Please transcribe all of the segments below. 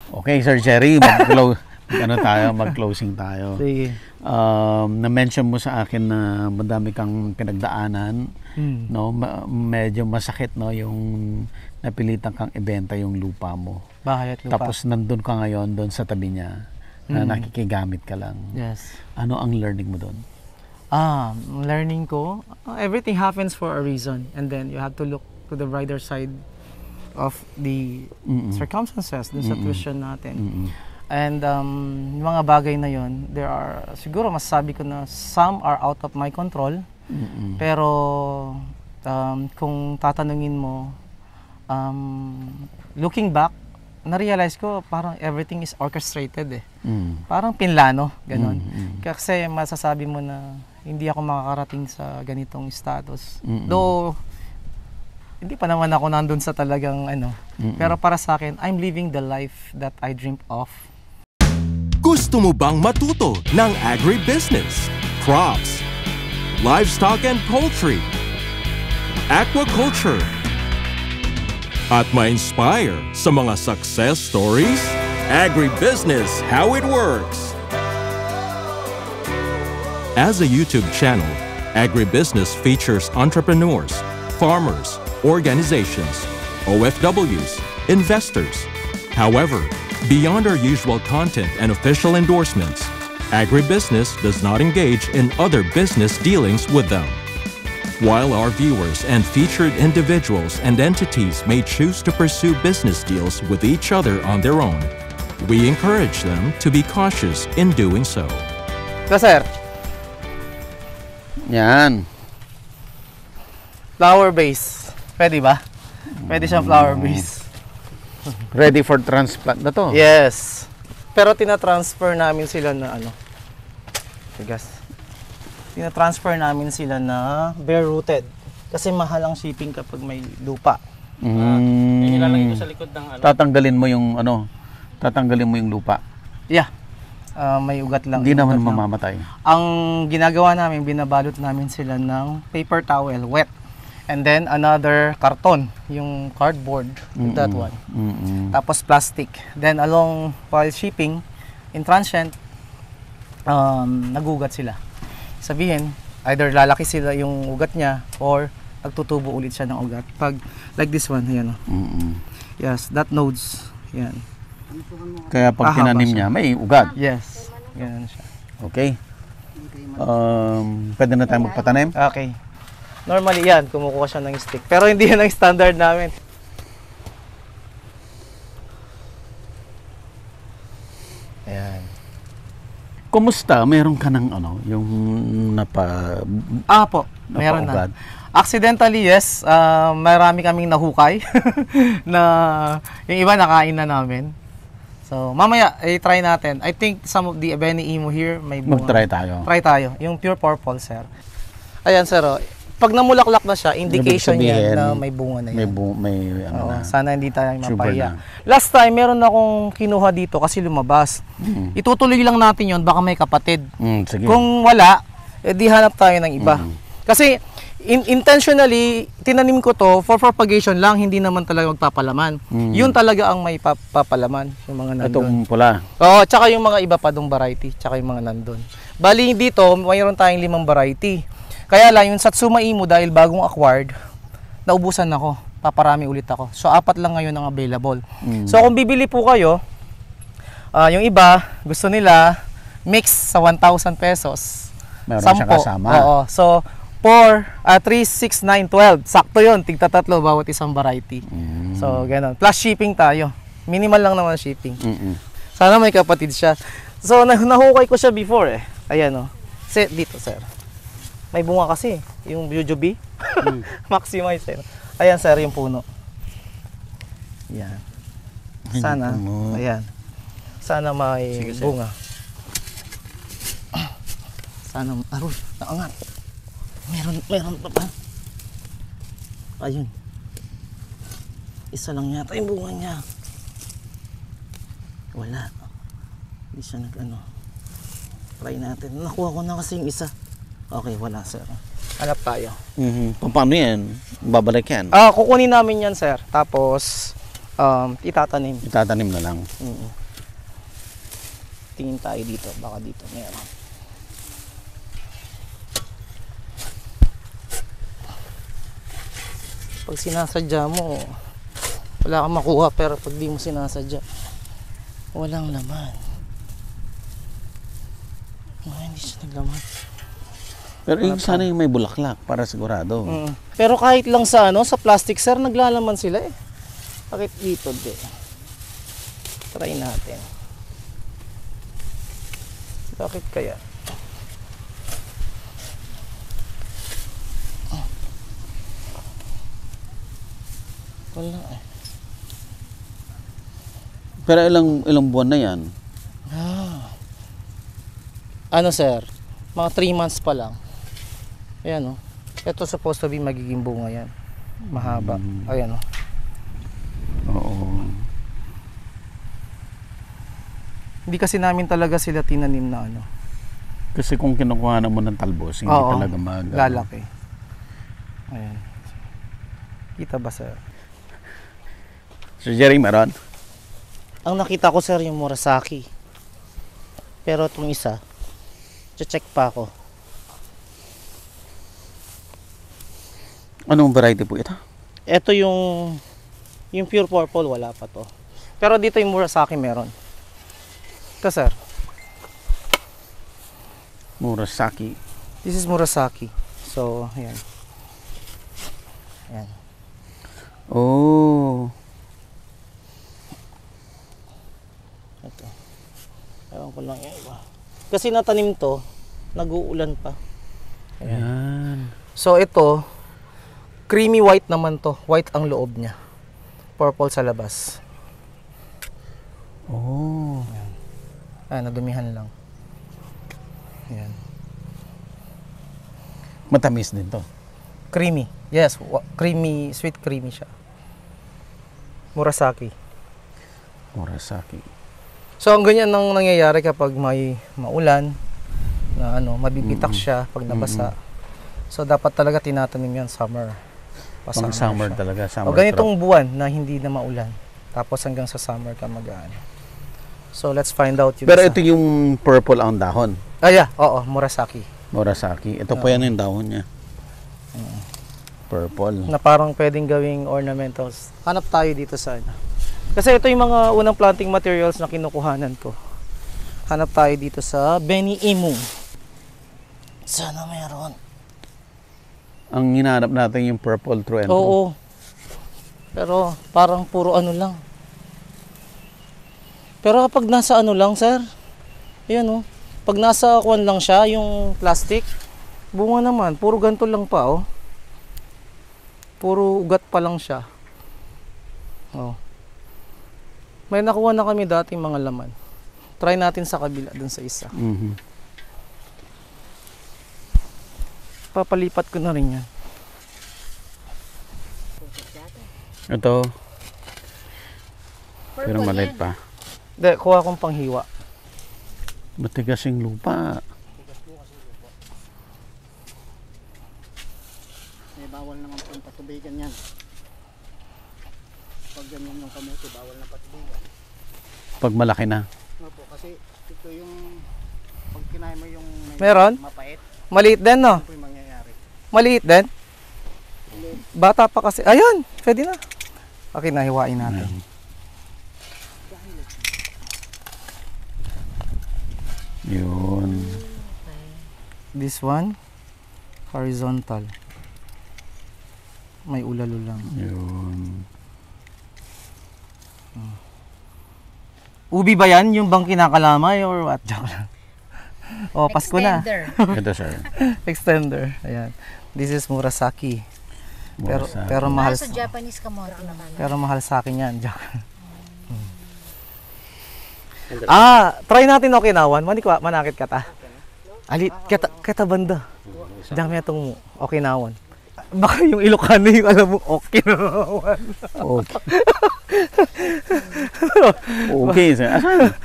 Okay, Sir Jerry, mag-closing tayo. Sige. Na-mention mo sa akin na madami kang pinagdaanan, no? Medyo masakit, no, yung napilitan kang ibenta yung lupa mo. Bahay at lupa. Tapos nandun ka ngayon doon sa tabi niya na nakikigamit ka lang. Yes. Ano ang learning mo doon? Learning ko, everything happens for a reason, and then you have to look to the brighter side of the circumstances, the situation natin. And yung mga bagay na yon, there are, siguro masasabi ko na some are out of my control, pero kung tatanungin mo, looking back, na-realize ko parang everything is orchestrated eh. Parang pinlano, ganon. Kasi masasabi mo na hindi ako makakarating sa ganitong status. Though, hindi pa naman ako nandun sa talagang ano. Pero para sa akin, I'm living the life that I dreamed of. Gusto mo bang matuto ng agribusiness, crops, livestock and poultry, aquaculture, at ma-inspire sa mga success stories? Agribusiness, how it works! As a YouTube channel, Agribusiness features entrepreneurs, farmers, organizations, OFWs, investors. However, beyond our usual content and official endorsements, Agribusiness does not engage in other business dealings with them. While our viewers and featured individuals and entities may choose to pursue business deals with each other on their own, we encourage them to be cautious in doing so. Sir, Yan. flower base. Pwede ba? Pwede siyang flower base. Ready for transplant na to? Yes. Pero tinatransfer namin sila na ano. Tigas. Tinatransfer namin sila na bare rooted. Kasi mahal ang shipping kapag may lupa. Yung ilalagay ko sa likod ng ano. Tatanggalin mo yung ano? Tatanggalin mo yung lupa. Yeah. May ugat lang. Hindi naman ugat lang. mamamatay. Ang ginagawa namin, binabalot namin sila ng paper towel, wet. And then another karton, yung cardboard, that one. Tapos plastic. Then along while shipping, in transient, nagugat sila. Sabihin, either lalaki sila yung ugat niya or nagtutubo ulit siya ng ugat. Pag like this one, yan. Yes, that nodes. Yan. Kaya pag tinanim niya, may ugat. Yes. Ganun siya. Okay. Pwede na tayo magpatanim? Okay. Normally yan, kumukuha siya ng stick. Pero hindi yan ang standard namin. Ayan. Kumusta? Meron ka ng ano, yung Po, meron napaugat? na. Accidentally, yes. Marami kaming nahukay na yung iba nakain na namin. So, mamaya, i-try natin. I think some of the Ebony Emo here may bunga. Mag-try tayo. Try tayo. Yung pure purple, sir. Ayan, sir. Pag namulaklak na siya, indication yan na may bunga na yan. May ano na. Sana hindi tayo Sugar mapahiya. na. Last time, meron akong kinuha dito kasi lumabas. Itutuloy lang natin yon, baka may kapatid. Sige. Kung wala, di hanap tayo ng iba. Kasi intentionally, tinanim ko to for propagation lang, hindi naman talaga magpapalaman. Yun talaga ang may papalaman, yung mga nandun. Itong pula. Oo, tsaka yung mga iba pa dong variety, tsaka yung mga nandun. Bali dito, mayroon tayong 5 variety. Kaya lang, yung Satsuma Imo dahil bagong acquired, naubusan ako. Paparami ulit ako. So, 4 lang ngayon ang available. So, kung bibili po kayo, yung iba, gusto nila, mix sa 1,000 pesos. Meron siya kasama. Oo. So, 4, 3, 6, 9, 12. Sakto yun. Tigta-3 bawat isang variety. So, ganun. Plus shipping tayo. Minimal lang naman shipping. Sana may kapatid siya. So, nahukay ko siya before eh. Ayan o. Dito, sir. May bunga kasi. Yung Jujubee. Maximize eh. Ayan, sir, yung puno. Ayan. Sana. Ayan. Sana may bunga. Sana. Aroy, naangat. Meron pa ba? Ayun. Isa lang yata yung bunga niya. Wala. Hindi siya nag-ano. Try natin. Nakuha ko na kasi yung isa. Okay, wala, sir. Hanap tayo. Paano yan? Babalik yan? Kukunin namin yan, sir. Tapos, Itatanim. Itatanim na lang. Tingin tayo dito, baka dito meron. Pag sinasadya mo, wala kang makuha, pero pag di mo sinasadya, walang laman. Hindi siya naglaman. Pero yung sana yung may bulaklak para sigurado. Pero kahit lang sa sa plastic, sir, naglalaman sila eh. Bakit dito, di? Try natin. Bakit kaya? Wala eh. Pero ilang buwan na yan? Ano, sir? Mga 3 months pa lang. Ayan, oh. Ito supposed to be magiging bunga yan. Mahaba. Ayan, oh. Oo. Hindi kasi namin talaga sila tinanim na ano. Kasi kung kinukuha mo ng talbos, hindi talaga lalaki. Ayan. Kita ba, sir? Sir Jerry, meron? Ang nakita ko, sir, yung Murasaki. Pero itong isa, check pa ako. Anong variety po ito? Ito yung pure purple, wala pa to. Pero dito yung Murasaki meron. Ito, sir. Murasaki. This is Murasaki. So, ayan. Ayan. Oh. Ito. Ewan ko lang yung iba. Kasi natanim to, nag-uulan pa. Ayan. So, ito, creamy white naman to. White ang loob niya. Purple sa labas. Oh. Ayan, nadumihan lang. Ayan. Matamis din to. Creamy. Yes, creamy, sweet creamy siya. Murasaki. Murasaki. So, ang ganyan nang nangyayari kapag may maulan, na mabibitak siya pag nabasa. So, dapat talaga tinatanim yan summer. Pang summer talaga. Summer o ganitong buwan na hindi na maulan. Tapos hanggang sa summer ka mag-ano. So, let's find out yung Pero ito yung purple ang dahon. Yeah. Oo, Murasaki. Murasaki. Ito po yan yung dahon niya. Purple. Na parang pwedeng gawing ornamentals. Hanap tayo dito sa Kasi ito yung mga unang planting materials na kinukuhanan ko. Hanap tayo dito sa Beni Imu. Sana meron. Ang hinahanap natin yung purple true and true. Oo. Pero parang puro ano lang. Pero kapag nasa ano lang, sir. Ayan, oh. Pag nasa kuwan lang siya, yung plastic, bunga naman. Puro ganito lang pa, oh. Puro ugat pa lang siya. Oh. May nakuha na kami dating mga laman. Try natin sa kabila, dun sa isa. Papalipat ko na rin yan. Ito. Pero maliit pa. Hindi, kuha kong panghiwa. Matigas yung lupa. May bawal naman pong patubigan yan. Pag ganyan yung kamuti, bawal na patubigan. Pag malaki na. Opo, kasi ito yung pag kinain mo yung Meron? mapait, Maliit din, no? ito yung mangyayari. Maliit din? Bata pa kasi. Ayun, pwede na. Okay, nahiwain natin. Yun. This one, horizontal. May ulalo lang. Yun. Ubi ba yan? Yung bang kinakalamay or what? Joke lang. Oh, Pasko na. Ito, sir. Extender. Ayan. This is Murasaki. Murasaki. Pero mahal Sa Japanese kamote naman. Pero mahal sa akin yan. Joke. Try natin Okinawan. Manakit ka ta. Ali, kata banda. Dami itong Okinawan. Baka yung Ilocano yung alam mo Okinawan. Okay. Okay, sir. Asan?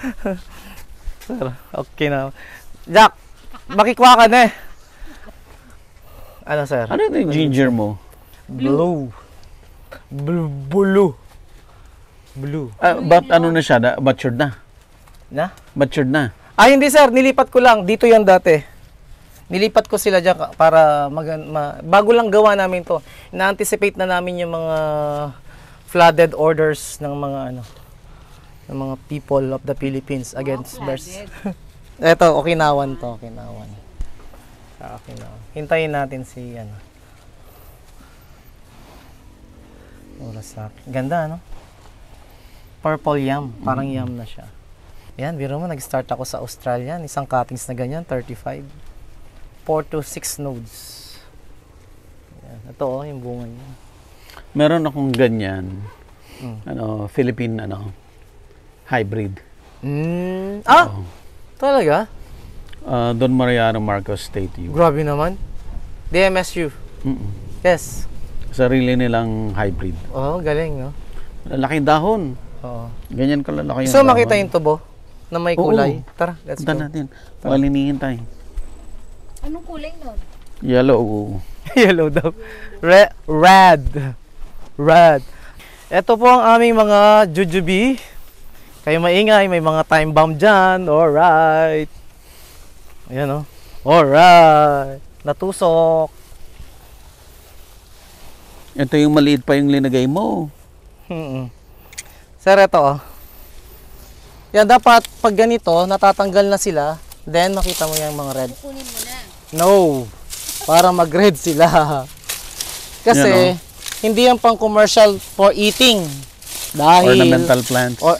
Sir, Okinawan. Jack, makikwa ka na eh. Ano, sir? Ano ito yung ginger mo? Blue. Blue. Blue. But ano na siya? Matured na? Na? Matured na? Hindi sir, nilipat ko lang. Dito yan dati. Nilipat ko sila dyan para bago lang gawa namin to. Na-anticipate na namin yung mga flooded orders ng mga ng mga people of the Philippines against bears. Ito, Okinawan to. Okinawan. Hintayin natin si Murasaki. Ganda, no? Purple yam. Parang yam na siya. Yan, biro mo, nag-start ako sa Australia. Isang cuttings na ganyan, 35. 4 to 6 nodes. Yan. Ito, yung bunga niya. Meron akong ganyan. Philippine, hybrid. Talaga? Don Mariano Marcos State U. Grabe naman. DMSU. Yes. Sarili nilang hybrid. Galing, no? Lalaking dahon. Oo. Ganyan kalalaki yung So, dahon. makita yung tubo na may kulay. Tara, let's Punta go. natin. Malinihin tayo. Anong kulay nun? Yellow. Yellow daw. Red. Ito po ang aming mga jujube. Kayo maingay, may mga time bomb dyan. Alright. Ayan, o. Alright. Natusok. Ito yung maliit pa yung linagay mo. Sir, ito, yan, dapat pag ganito, natatanggal na sila. Then, makita mo yung mga red. Kukunin mo na. No. Para mag-red sila. Kasi, hindi yan pang commercial for eating. Dahil, Ornamental plants. or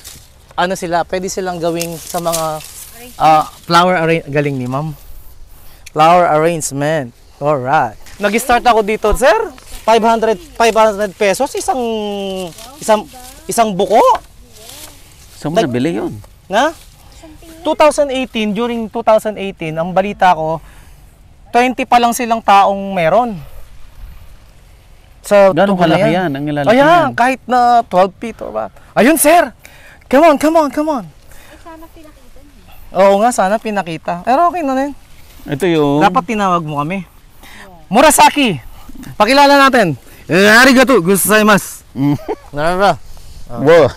sila, pwede silang gawing sa mga flower arrangement. Galing ni ma'am. Flower arrangement. Alright. Nag-start ako dito, sir. 500 pesos isang buko. Saan mo nabili yun? Na? 2018, during 2018, ang balita ko, 20 pa lang silang taong meron. So, Gano'ng kalaki yan? Ang ilalaki Ayan, yan. kahit na 12 feet or what. Ayun, sir! Come on. Sana pinakita niyo. Oo nga, sana pinakita. Pero okay na rin. Ito yung... Dapat tinawag mo kami. Murasaki! Pakilala natin. Arigato gozaimasu. Narara. Wow.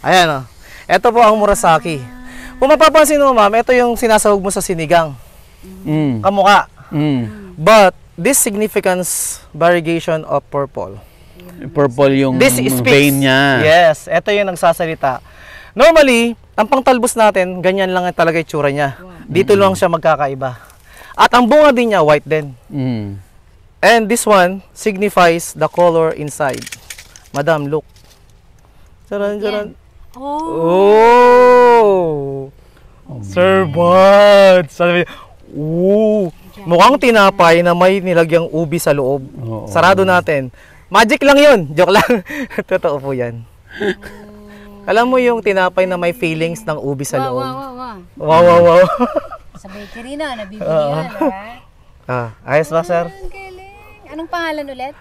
Ayan, Ito po ang Murasaki. Kung mapapansin mo, ma'am, ito yung sinasahog mo sa sinigang. Kamukha. But, this significance variegation of purple. Purple yung This speaks. vein niya. Yes, ito yung nagsasalita. Normally, ang pangtalbos natin, ganyan lang talaga yung tsura niya. Dito lang siya magkakaiba. At ang bunga din niya, white din. And this one signifies the color inside. Madam, look. Charan. Oh! Sir Bud! Mukhang tinapay na may nilagyang ubi sa loob. Sarado natin. Magic lang yun. Joke lang. Totoo po yan. Alam mo yung tinapay na may feelings ng ubi sa loob? Wow. Sa bakery na, nabibigyan, ha? Ayos ba, sir? Ang galing. Anong pangalan ulit?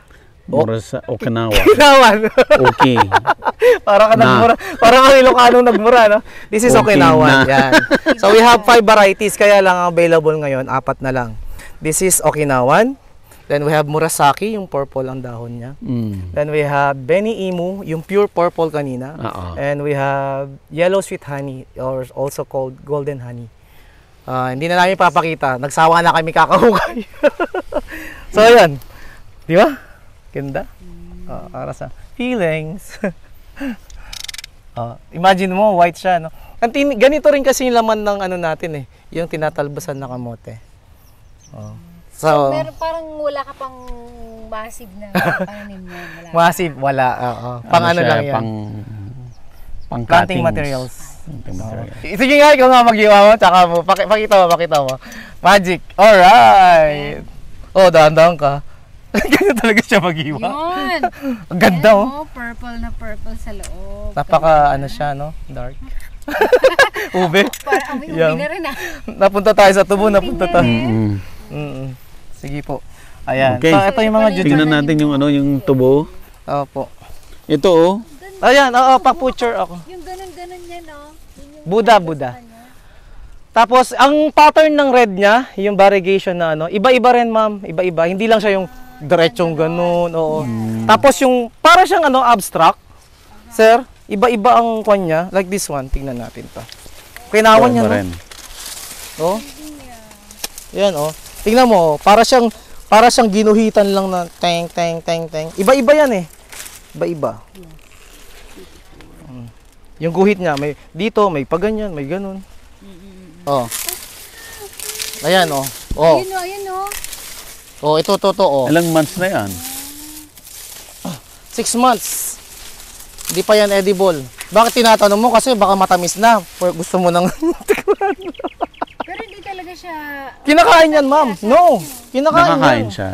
Mura sa Okinawa. Okinawan. Okay. Parang ka nagmura. Parang ang Ilocano nagmura, no? This is Okay Okinawan. na. Yan. So we have 5 varieties, kaya lang ang available ngayon, 4 na lang. This is Okinawan. Then we have Murasaki, yung purple ang dahon niya. Then we have Beni Imu, yung pure purple kanina. And we have Yellow Sweet Honey, or also called Golden Honey. Hindi na namin papakita. Nagsawa na kami kakahukay. So, ayan. Di ba? Ganda. Para sa feelings. Imagine mo, white siya, no? Ganito rin kasi yung laman ng natin, yung tinatalbasan na kamote. So, Pero parang wala ka pang massive na pananim niyan. massive, wala. Pang ano siya, lang yan. Pang Planting cuttings. materials. Planting materials. Sige nga, ikaw nga mag-iwa mo, tsaka mo. Pakita mo. Magic. Alright. Oh, dahan-dahan ka. Ganyan talaga siya mag-iwa. Yun. Ang ganda, Ayan, oh. Purple na purple sa loob. Napaka, siya, no? Dark. Ube. Parang amoy ubi Yum. na rin, ha? Napunta tayo sa tubo, napunta tayo. Mm. Sige po. Ayan. Okay. So, ito yung mga jujube. Tingnan natin yung yung tubo. Opo. Ito Ayan, pa-picture ako. Yung ganun-ganun niya, no? Yun yung Buddha. Tapos, ang pattern ng red niya, yung variegation na iba-iba rin, ma'am. Iba-iba. Hindi lang siya yung diretsong ganun. Oo. Tapos yung, para siyang abstract. Sir, iba-iba ang kwan niya. Like this one, tingnan natin to. Kinawan niya, no? rin. Oh. Yan, oh. Tingnan mo, para siyang ginuhitan lang na teng. Iba-iba yan eh. Iba-iba. Yung guhit niya, may dito, may paganyan, may ganun. Oh. Ayan, oh. Oh. Ayun o. Oh, ito, oh. Ilang months na yan? 6 months. Hindi pa yan edible. Bakit tinatanong mo? Kasi baka matamis na. Gusto mo nang Pero hindi talaga siya... kinakain yan, ma'am. No. Kinakain Nakakain yan. siya.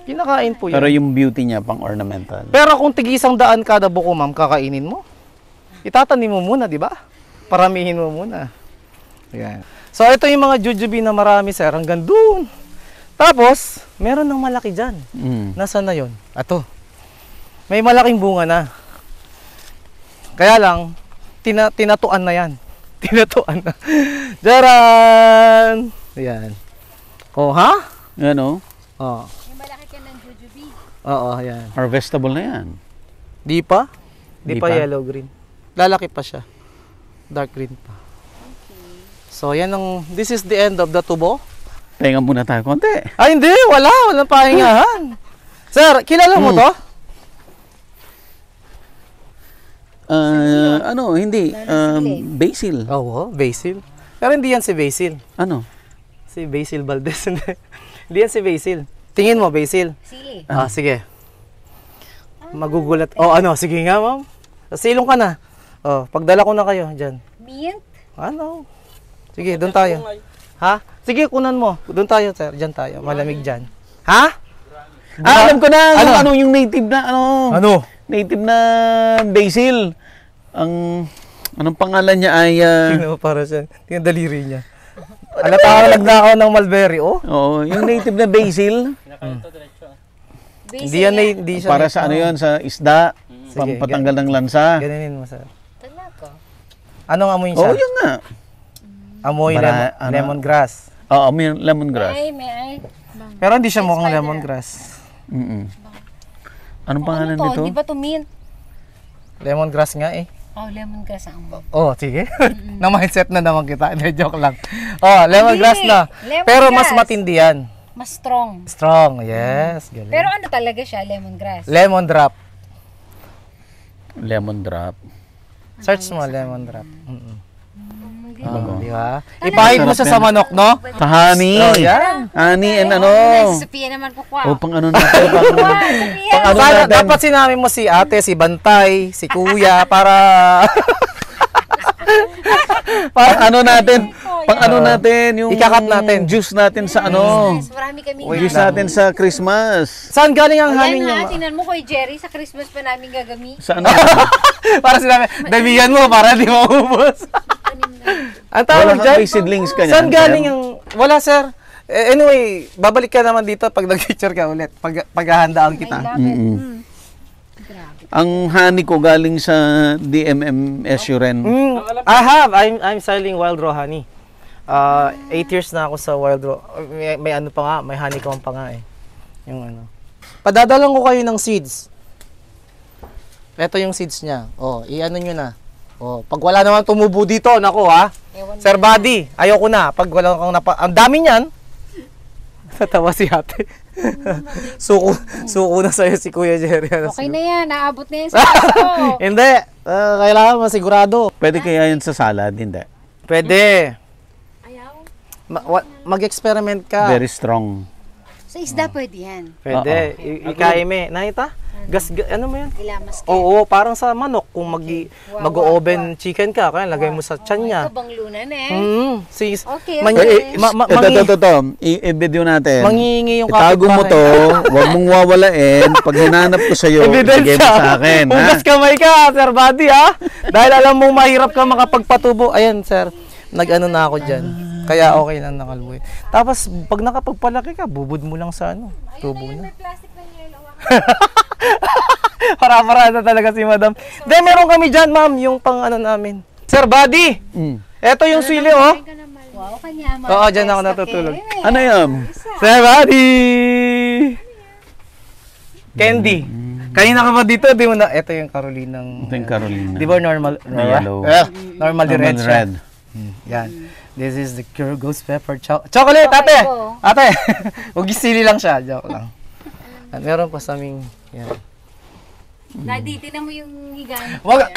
Kinakain po Pero yan. yung beauty niya pang ornamental. Pero kung tig-100 kada buko, ma'am, kakainin mo. Itatanim mo muna, di ba? Paramihin mo muna. Yan. So, ito yung mga jujube na marami, sir. Hanggang doon. Tapos, meron ng malaki dyan. Nasaan na yun? Ato. May malaking bunga na. Kaya lang, tinatuan na yan. Tinatuan na. Jaran! Ayan. Oh, ha? Yan o. Oh. May malaki ka ng jujube. Oo, ayan. Harvestable na yan. Di pa? Di Di pa pa? yellow green. Lalaki pa siya. Dark green pa. So, yan ang, this is the end of the tubo. Pahinga muna tayo konti. Ay, hindi. Walang pahingahan. Sir, kilala mo to? Hindi. Basil. Oo, Basil. Pero hindi yan si Basil. Ano? Si Basil Valdez. Hindi yan si Basil. Tingin mo, Basil. Sili. Sige. Magugulat. Sige nga, ma'am. Silong ka na. Pagdala ko na kayo dyan. Mint. Sige, doon tayo. Ha? Sige, kunan mo. Doon tayo, sir. Dyan tayo. Malamig dyan. Ha? Alam ko na. Ano yung native na, Ano? native na basil. Anong pangalan niya ay... Tingnan mo para siya. Tingnan daliri niya. Alam na ako ng mulberry, oh. Oo, yung native na basil. Hindi yan, hindi siya. Para sa ano yun, sa isda. Sige, Pampatanggal ng lansa. Ganinin mo, sir. Talaga. Anong amoy Oo, siya? yun nga. Amoy lemongrass. Oo, may lemongrass. May. Pero hindi siya mukhang lemongrass. Anong pangalan nito? Di ba to mint? Lemongrass nga eh. Oh, lemongrass ang Sige. Na-mindset na naman kita. Hindi, joke lang. Lemongrass Hindi. na. Lemongrass. Pero mas matindi yan. Mas strong. Strong, yes. Galing. Pero ano talaga siya, lemongrass? Lemon drop. Lemon drop. Search mo, lemon drop. Bago. Di ba? Ipahid mo siya sa manok, no? Sa honey. Yan. Honey and Si Sophia naman po kwa. pang ano natin. Pang ano Sana, natin. dapat sinabi mo si ate, si Bantay, si kuya, para... Pang ano natin. Pang ano natin. Yung Ikakat natin. juice natin sa ano. Yes, marami kami. Juice natin sa Christmas. Saan galing ang honey Ayan niyo? ha, tingnan mo kay Jerry, sa Christmas pa namin gagami. Sa ano? Para sinabi, damihan mo para di maubos. Ang tawag Wala dyan? may seedlings ka niyan, Saan galing sir? yung... Wala, sir. Anyway, babalik ka naman dito pag nag-picture ka ulit. Paghahandaan I kita. love it. Grabe. Ang honey ko galing sa DMMSU rin. I'm selling wild raw honey. 8 years na ako sa wild raw. May ano pa nga, may honeycomb pa nga eh. Yung ano. Padadalang ko kayo ng seeds. Ito yung seeds niya. I-ano nyo na. Pag wala naman tumubo dito, nako ha. Sir Buddy, ayoko na. Pag wala kang ang dami niyan. Natawa si ate. suko na sa'yo si Kuya Jerry. Okay na yan, naabot na yan sa ko. Hindi. Kailangan masigurado. Pwede kaya yun sa salad? Hindi. Pwede. Ayaw. Mag-experiment ka. Very strong. Sa isda pwede yan. Pwede. Ikaime. Nakita? Ano mo yan? Ilamas ka. Oo, parang sa manok. Kung mag-oven chicken ka, kaya lagay mo sa tiyan niya. Ito bang lunan eh? Okay, Ito. I-video natin. Mangingi yung Itago mo to. Huwag mong wawalain. Pag hinanap ko sa'yo, ibigay mo sa akin. Ha? Hugas kamay ka, Sir Buddy, ha? Dahil alam mong mahirap ka makapagpatubo. Ayan, sir. Nag-ano na ako dyan. Kaya okay lang nakalbuhin. Tapos, pag nakapagpalaki ka, bubud mo lang sa ano. Tubo na. May plastic na yellow. Para na talaga si madam. Then, meron kami dyan, ma'am, yung pang ano namin. Sir Buddy! Eto yung sili, oh. Wow, kanya. Oo, dyan ako natutulog. Ano yan? Sir Buddy! Candy. Kanina ka ba dito? Di mo na, ito yung Carolinang... Ito yung Carolina. Di ba normal? Yellow. Normally red Normal siya. red. Yan. This is the Pure Ghost Pepper Chocolate, ate! Ate! Huwag sili lang siya. Joke lang. At meron pa sa aming... Yan. Daddy, tinan mo yung higaan. Wag!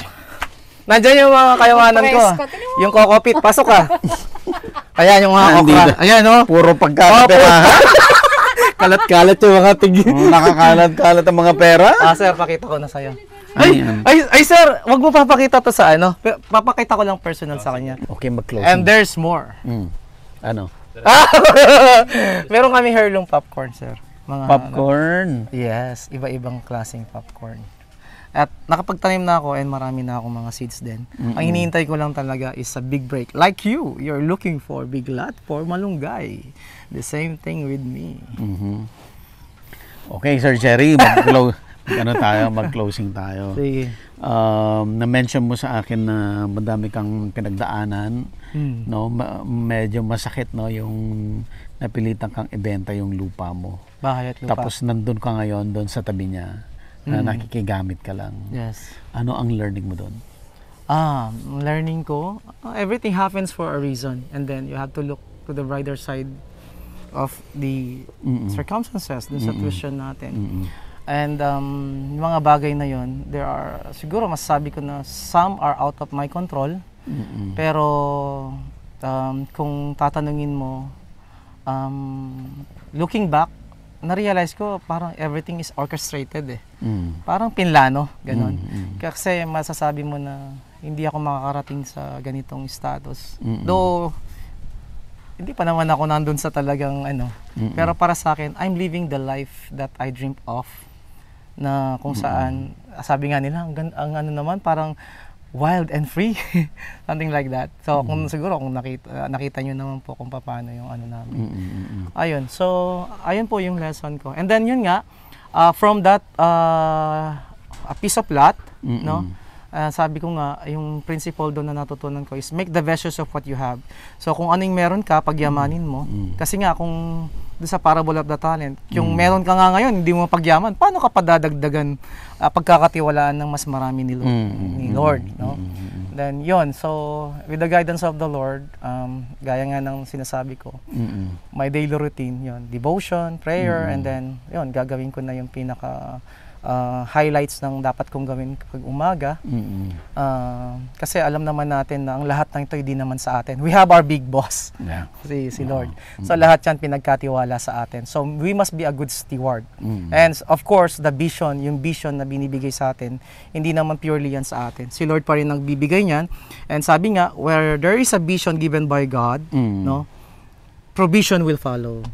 Nandyan yung mga kayamanan ko. Presko, tinan mo. Yung kokopit, pasok ka. Ayan yung mga Nandito. okra. Ayan oh. Puro pagkakaperahan. Kalat-kalat yung mga tigil. Nakakalat-kalat ang mga pera. Sir, pakita ko na sa'yo. Ayan. Ay, sir, wag mo papakita to sa ano. Papakita ko lang personal sa kanya. Okay, mag-closing. And there's more. Ano? Meron kami heirloom popcorn, sir. Mga Popcorn. Yes, iba-ibang klaseng popcorn. At nakapagtanim na ako and marami na akong mga seeds din. Ang hinihintay ko lang talaga is a big break. Like you're looking for big lot for malunggay. The same thing with me. Okay, Sir Jerry, mag-closing tayo. Sige. Na-mention mo sa akin na madami kang pinagdaanan, no? Medyo masakit, no, yung napilitan kang ibenta yung lupa mo. Bahay at lupa. Tapos nandun ka ngayon doon sa tabi niya na nakikigamit ka lang. Yes. Ano ang learning mo doon? Learning ko, everything happens for a reason. And then you have to look to the brighter side of the circumstances, the situation natin. And yung mga bagay na yon, there are, siguro masasabi ko na some are out of my control. Pero kung tatanungin mo, looking back, na-realize ko parang everything is orchestrated eh. Parang pinlano, ganun. Kasi masasabi mo na hindi ako makakarating sa ganitong status. Though, hindi pa naman ako nandun sa talagang ano. Pero para sa akin, I'm living the life that I dreamed of. Na kung saan, sabi nga nila, ang ano naman, parang wild and free. Something like that. So, kung siguro, kung nakita nyo naman po kung paano yung ano namin. Ayun. So, ayun po yung lesson ko. And then, yun nga, from that, a piece of lot, no? Sabi ko nga, yung principle doon na natutunan ko is make the best use of what you have. So, kung anong meron ka, pagyamanin mo. Kasi nga, kung doon sa parable of the talent, yung meron ka nga ngayon, hindi mo pagyaman, paano ka padadagdagan pagkakatiwalaan ng mas marami ni Lord, no? Then, yon. So, with the guidance of the Lord, gaya nga ng sinasabi ko, my daily routine, yon, devotion, prayer, and then, yon, gagawin ko na yung pinaka highlights ng dapat kong gawin kapag umaga. Kasi alam naman natin na ang lahat ng ito hindi naman sa atin. We have our big boss, si Lord. So lahat yan pinagkatiwala sa atin. So we must be a good steward. And of course, yung vision na binibigay sa atin, hindi naman purely yan sa atin. Si Lord pa rin ang bibigay niyan. And sabi nga, where there is a vision given by God, no, provision will follow.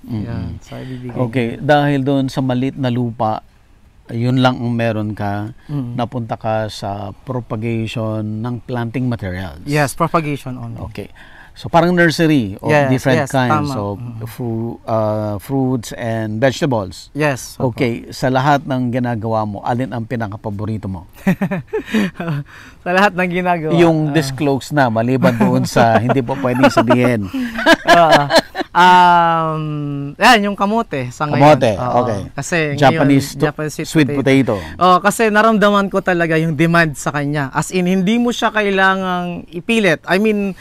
Yan, so ibibigay. Okay, dahil doon sa maliit na lupa, yun lang ang meron ka, napunta ka sa propagation ng planting materials. Yes, propagation only. Okay. So parang nursery of different kinds tama. of fruits and vegetables. Yes. Okay, sa lahat ng ginagawa mo, alin ang pinaka-paborito mo? Sa lahat ng ginagawa. Yung disclose na, maliban doon sa hindi po pwedeng sabihin. Yan, yung kamote sa ngayon. Kamote, okay. Kasi Japanese sweet potato. Kasi naramdaman ko talaga yung demand sa kanya. As in, hindi mo siya kailangang ipilit. I mean,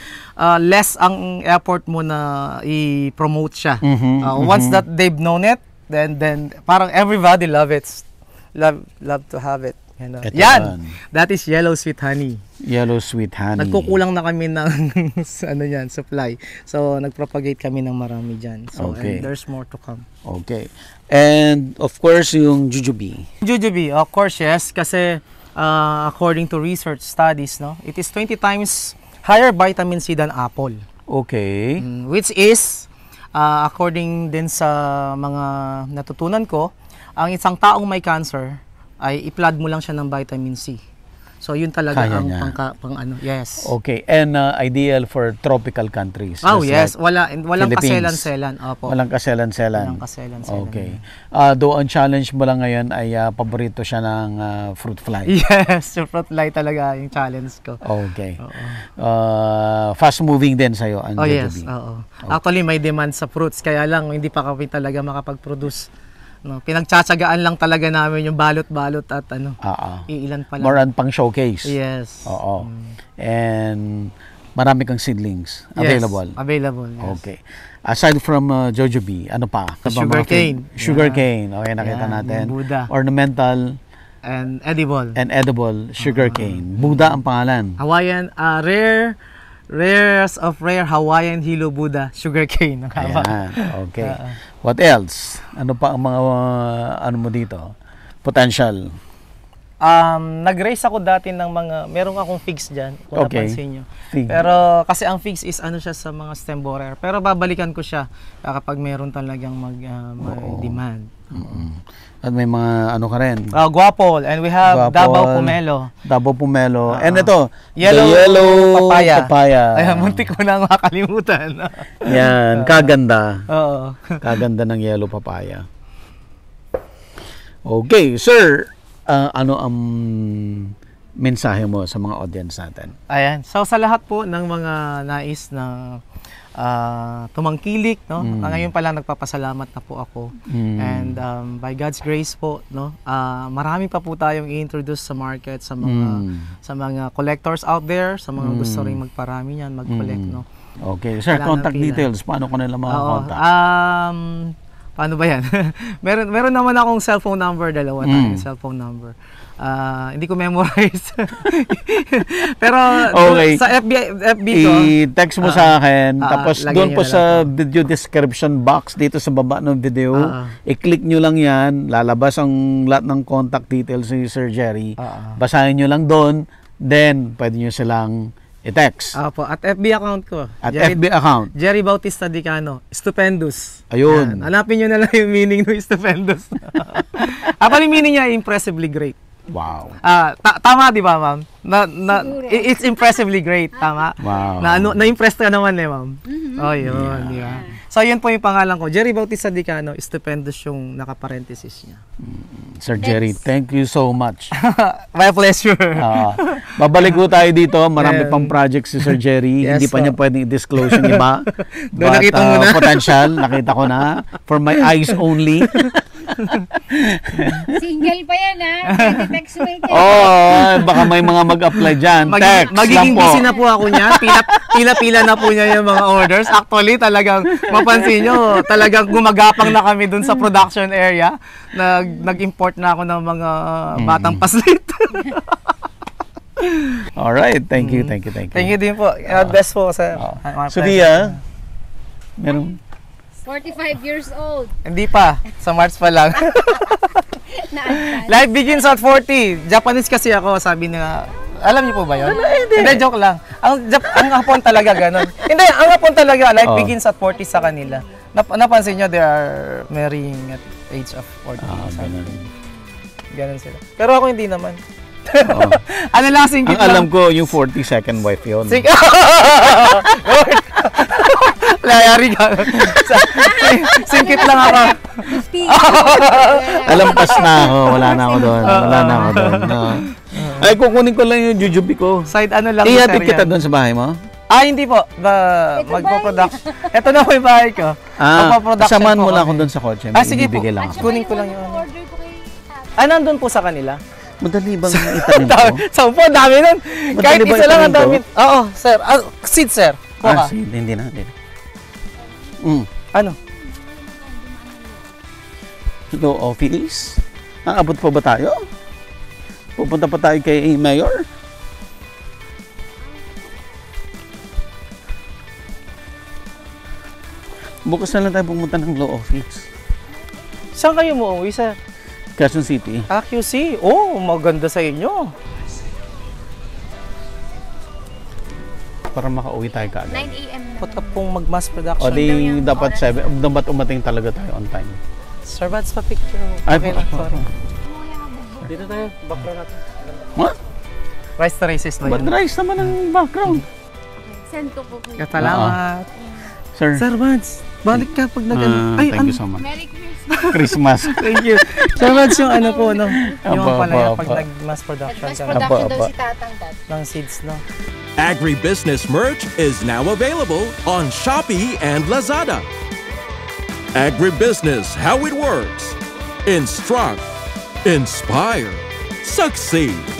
less ang effort mo na i-promote siya. Once that they've known it, then parang everybody love to have it. Yan. That is yellow sweet honey. Yellow sweet honey. Nagkukulang na kami ng supply. So nagpropagate kami ng marami diyan. So and there's more to come. Okay. And of course yung jujube. Jujube, of course, yes, kasi according to research studies, no, it is 20 times higher vitamin C than apple. Okay. Which is according din sa mga natutunan ko, ang isang taong may cancer ay i-flood mo lang siya ng vitamin C. So yun talaga Kaya ang niya. pang ano, yes. Okay, and ideal for tropical countries. Oh, just yes, like walang Philippines. kaselan-selan. Opo. Walang kaselan-selan. Walang kaselan-selan. Okay. Though ang challenge mo lang ngayon ay paborito siya ng fruit fly. Yes, yung fruit fly talaga yung challenge ko. Okay. Fast moving din sa'yo ang yes, jujube. oo. Actually, may demand sa fruits, kaya lang hindi pa kami talaga makapag-produce No, pinagtsatsagaan lang talaga namin yung balot-balot at iilan pa lang. More on pang showcase. Yes. Oo. And marami kang seedlings available. Yes, available. Yes. Okay. Aside from Jojoba, ano pa? Sugarcane. Sugarcane. Okay, nakita natin. Yung Buddha. Ornamental And edible. and edible sugarcane. Buddha ang pangalan. Hawaiian, rares of rare Hawaiian Hilo Buddha sugarcane. Ayan. Okay. What else? Ano pa ang mga ano mo dito? Potential. Nag-raise ako dati ng mga, meron akong figs dyan, kung Okay. napansin nyo. Fig. Pero kasi ang figs is ano siya sa mga stem borer. Pero babalikan ko siya kapag meron talagang may demand. At may mga ano ka rin. Guapol, and we have Guapol. Davao Pomelo. Davao Pomelo. And ito, Yellow, the yellow papaya. Ayan, muntik ko na makakalimutan. Yan, kaganda. Oo. Kaganda ng yellow papaya. Okay, sir. Ano ang mensahe mo sa mga audience natin? Ayan. So sa lahat po ng mga nais na tumangkilik, no? Ngayon pa lang nagpapasalamat na po ako. And by God's grace po, no? Marami pa po tayong i-introduce sa market sa mga collectors out there, sa mga gusto ring magparami niyan, mag-collect, no? Okay, sir, Wala contact nang pila. details. Paano ko nila makakontact? Paano ba yan? meron naman akong cellphone number, dalawa tayong cellphone number. Hindi ko memorize. Pero Okay. sa FB ko, I-text mo sa akin, tapos lagyan doon niyo po na sa lang video description box dito sa baba ng video, i-click nyo lang yan, lalabas ang lahat ng contact details ni Sir Jerry. Basahin nyo lang doon, then pwede nyo silang i-text. Opo, at FB account ko. At FB account. Jerry Bautista Dicano, Stupendous. Ayun. Yan. Hanapin nyo na lang yung meaning ng Stupendous. Actually, meaning niya, impressively great. Wow. Tama, di ba, ma'am? It's impressively great, tama? Wow. Na-impress ka naman ma'am. Oh, yun, di ba? So, yun po yung pangalan ko. Jerry Bautista Dicano, Stupendous yung naka-parenthesis niya. Sir Jerry, thank you so much. My pleasure. Babalik ko tayo dito. Marami pang projects si Sir Jerry. Yes, Hindi pa niya pwedeng i-disclose yung iba. Doon nakita mo na. Potential, nakita ko na. For my eyes only. Single pa yan, ha? Pwede text mo ito. Baka may mga mag-apply dyan. Text Magiging lang po. busy na po ako niya. Pila-pila na po niya yung mga orders. Actually, talagang mapansin nyo, talagang gumagapang na kami dun sa production area. Nag-import na ako ng mga batang paslit. Alright, thank you. Thank you din po. Best po, sir. So, Dia, meron 45 years old. Hindi pa. Sa March pa lang. Naantan. Life begins at 40. Japanese kasi ako, sabi nila. Alam niyo po ba yun? Hindi, joke lang. Ang Hapon talaga ganun. Hindi, ang Hapon talaga, life begins at 40 sa kanila. Napansin niyo, they are marrying at age of 40. Ganun sila. Pero ako hindi naman. Ano lang, singkit Ang lang. alam ko, yung 42nd wife yun. Layari ka. Singkit lang ako. 50. Alampas na ako. Wala na ako doon. No. Ay, kukunin ko lang yung Jojoba ko. Side ano lang. Ihatid sir, kita yan. doon sa bahay mo? Hindi po. Magpo-production. Ito na po yung bahay ko. Magpo-production Samahan mo po lang ako kami. doon sa kotse. May Sige po. ibibigay lang ako. Kunin ko lang yung ano. Order ko kay Nandun po sa kanila. Madali bang itanim ko? So po, dami nun. Kahit ba isa lang ang itanim dami. Oo, sir. Seed, sir. Kuha. Hindi na. Ano? Hello, office. Aabot pa ba tayo? Pupunta pa tayo kay Mayor? Bukas na lang tayo pumunta ng law office. Saan kayo mo uwi, sir? Quezon City. QC. Oh, maganda sa inyo. Para makauwi tayo kaagad. 9 a.m. na. Puta pong mag-mass production. O di dapat 7, dapat umating talaga tayo on time. Sir, ba't pa picture? Okay lang, sorry. Dito tayo, background natin. What? Rice to races na Ba't yun. rice naman ang background? Send ko po. Salamat. Sir, Sir Vance, balik ka pag nag- thank you so much. Merry Christmas. Christmas. Thank you. Sir Vance, yung ano po, no? Yung Apa, palaya apa, pag apa. nag-mass production Mas ka production Apa. daw si Tatang Dad. ng seeds, no? Agribusiness merch is now available on Shopee and Lazada. Agribusiness, how it works. instruct, inspire, succeed.